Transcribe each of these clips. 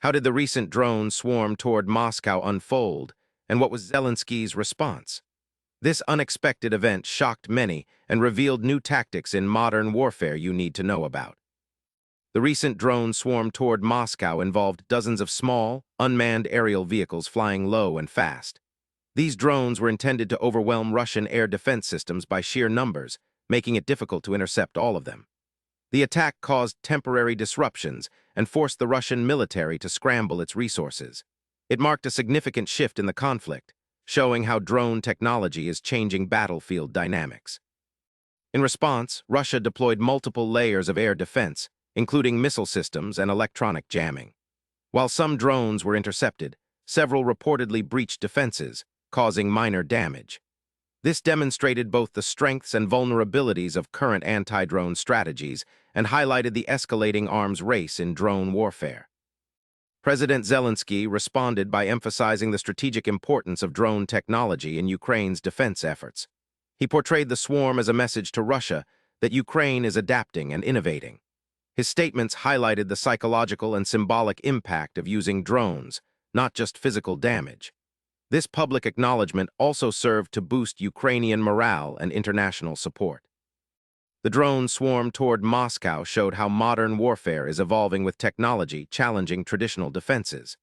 How did the recent drone swarm toward Moscow unfold, and what was Zelensky's response? This unexpected event shocked many and revealed new tactics in modern warfare you need to know about. The recent drone swarm toward Moscow involved dozens of small, unmanned aerial vehicles flying low and fast. These drones were intended to overwhelm Russian air defense systems by sheer numbers, making it difficult to intercept all of them. The attack caused temporary disruptions and forced the Russian military to scramble its resources. It marked a significant shift in the conflict, showing how drone technology is changing battlefield dynamics. In response, Russia deployed multiple layers of air defense, including missile systems and electronic jamming. While some drones were intercepted, several reportedly breached defenses, causing minor damage. This demonstrated both the strengths and vulnerabilities of current anti-drone strategies and highlighted the escalating arms race in drone warfare. President Zelenskyy responded by emphasizing the strategic importance of drone technology in Ukraine's defense efforts. He portrayed the swarm as a message to Russia that Ukraine is adapting and innovating. His statements highlighted the psychological and symbolic impact of using drones, not just physical damage. This public acknowledgement also served to boost Ukrainian morale and international support. The drone swarm toward Moscow showed how modern warfare is evolving with technology challenging traditional defenses.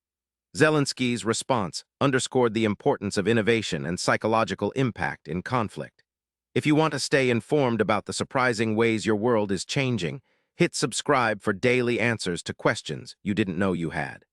Zelenskyy's response underscored the importance of innovation and psychological impact in conflict. If you want to stay informed about the surprising ways your world is changing, hit subscribe for daily answers to questions you didn't know you had.